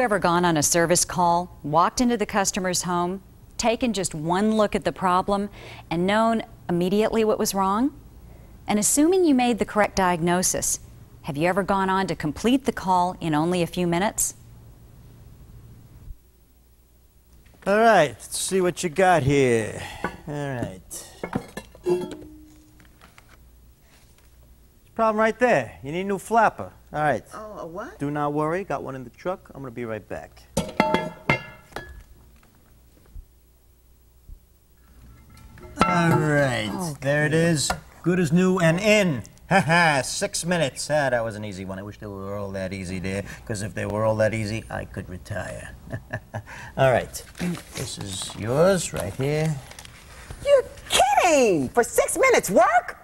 ever gone on a service call, walked into the customer's home, taken just one look at the problem, and known immediately what was wrong? And assuming you made the correct diagnosis, have you ever gone on to complete the call in only a few minutes? All right, let's see what you got here. All right. Problem right there. You need a new flapper. All right. Oh, a what? Do not worry. Got one in the truck. I'm going to be right back. All right. Okay. There it is. Good as new and in. Haha, 6 minutes. Ah, that was an easy one. I wish they were all that easy there, because if they were all that easy, I could retire. All right. This is yours right here. You're kidding! For 6 minutes, work?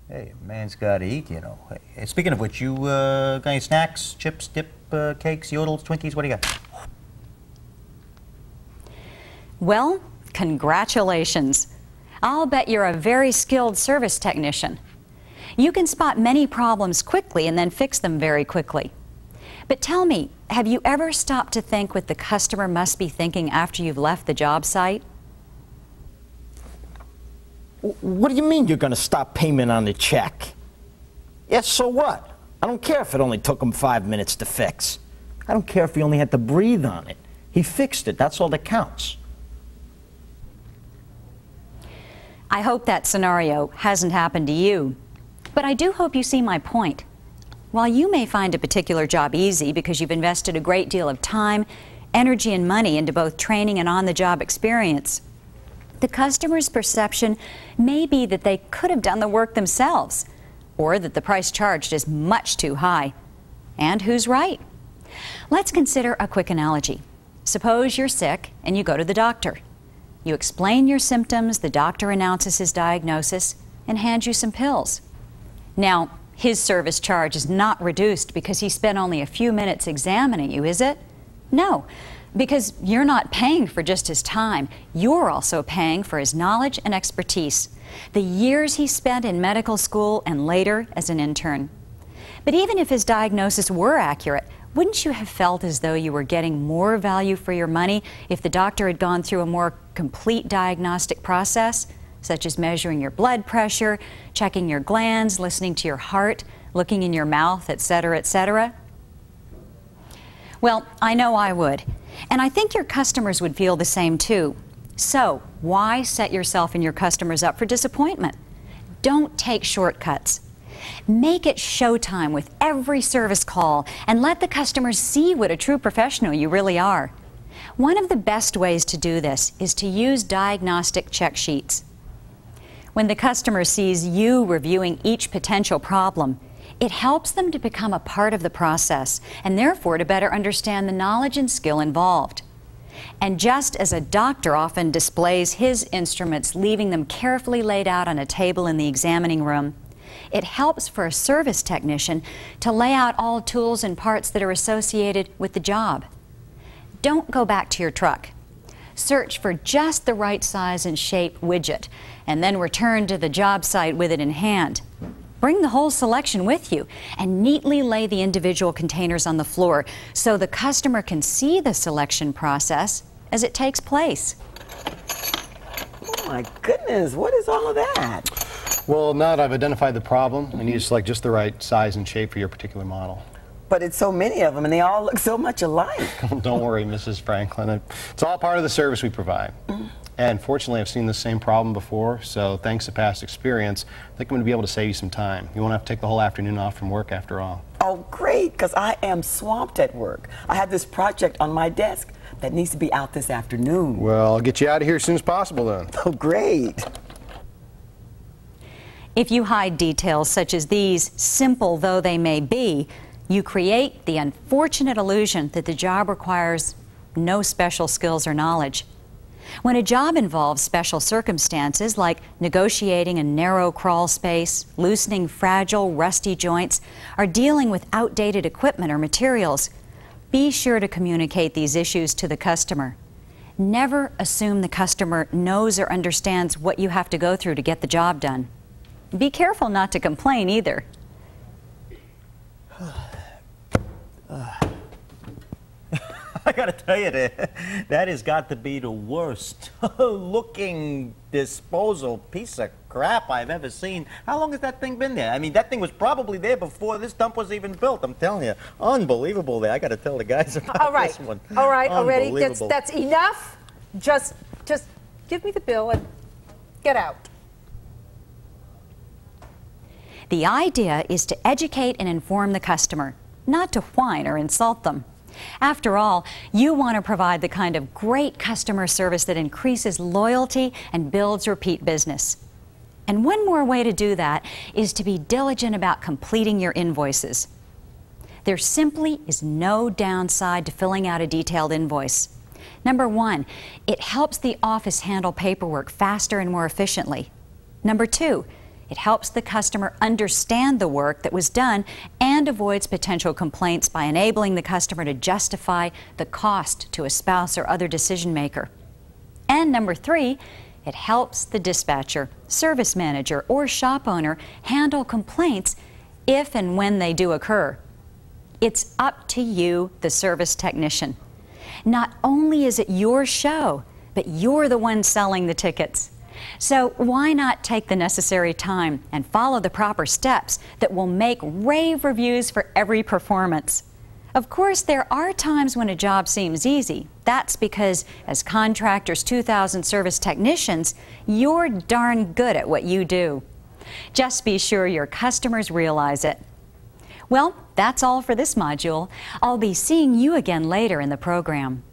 Hey, a man's got to eat, you know. Hey, speaking of which, you got any snacks, chips, dip, cakes, yodels, Twinkies? What do you got? Well, congratulations. I'll bet you're a very skilled service technician. You can spot many problems quickly and then fix them very quickly. But tell me, have you ever stopped to think what the customer must be thinking after you've left the job site? What do you mean you're going to stop payment on the check? Yes, so what? I don't care if it only took him 5 minutes to fix. I don't care if he only had to breathe on it. He fixed it. That's all that counts. I hope that scenario hasn't happened to you, but I do hope you see my point. While you may find a particular job easy because you've invested a great deal of time, energy, and money into both training and on-the-job experience, the customer's perception may be that they could have done the work themselves, or that the price charged is much too high. And who's right? Let's consider a quick analogy. Suppose you're sick and you go to the doctor. You explain your symptoms, the doctor announces his diagnosis, and hands you some pills. Now, his service charge is not reduced because he spent only a few minutes examining you, is it? No. Because you're not paying for just his time, you're also paying for his knowledge and expertise, the years he spent in medical school and later as an intern. But even if his diagnosis were accurate, wouldn't you have felt as though you were getting more value for your money if the doctor had gone through a more complete diagnostic process, such as measuring your blood pressure, checking your glands, listening to your heart, looking in your mouth, etc., etc.? Well, I know I would. And I think your customers would feel the same too. So, why set yourself and your customers up for disappointment? Don't take shortcuts. Make it showtime with every service call and let the customers see what a true professional you really are. One of the best ways to do this is to use diagnostic check sheets. When the customer sees you reviewing each potential problem, it helps them to become a part of the process and therefore to better understand the knowledge and skill involved. And just as a doctor often displays his instruments, leaving them carefully laid out on a table in the examining room, it helps for a service technician to lay out all tools and parts that are associated with the job. Don't go back to your truck. Search for just the right size and shape widget and then return to the job site with it in hand. Bring the whole selection with you and neatly lay the individual containers on the floor so the customer can see the selection process as it takes place. Oh my goodness, what is all of that? Well, now that I've identified the problem, I need to select just the right size and shape for your particular model. But it's so many of them and they all look so much alike. Don't worry, Mrs. Franklin. It's all part of the service we provide. And fortunately, I've seen the same problem before, so thanks to past experience, I think I'm going to be able to save you some time. You won't have to take the whole afternoon off from work after all. Oh, great, because I am swamped at work. I have this project on my desk that needs to be out this afternoon. Well, I'll get you out of here as soon as possible then. Oh, great. If you hide details such as these, simple though they may be, you create the unfortunate illusion that the job requires no special skills or knowledge. When a job involves special circumstances like negotiating a narrow crawl space, loosening fragile, rusty joints, or dealing with outdated equipment or materials, be sure to communicate these issues to the customer. Never assume the customer knows or understands what you have to go through to get the job done. Be careful not to complain either. I gotta tell you, that has got to be the worst looking disposal piece of crap I've ever seen. How long has that thing been there? I mean, that thing was probably there before this dump was even built. I'm telling you, unbelievable there. I gotta tell the guys about this one. All right, already. Unbelievable. That's enough. Just give me the bill and get out. The idea is to educate and inform the customer, not to whine or insult them. After all, you want to provide the kind of great customer service that increases loyalty and builds repeat business. And one more way to do that is to be diligent about completing your invoices. There simply is no downside to filling out a detailed invoice. Number one, it helps the office handle paperwork faster and more efficiently. Number two, it helps the customer understand the work that was done and avoids potential complaints by enabling the customer to justify the cost to a spouse or other decision maker. And number three, it helps the dispatcher, service manager, or shop owner handle complaints if and when they do occur. It's up to you, the service technician. Not only is it your show, but you're the one selling the tickets. So why not take the necessary time and follow the proper steps that will make rave reviews for every performance? Of course, there are times when a job seems easy. That's because, as Contractors 2000 service technicians, you're darn good at what you do. Just be sure your customers realize it. Well, that's all for this module. I'll be seeing you again later in the program.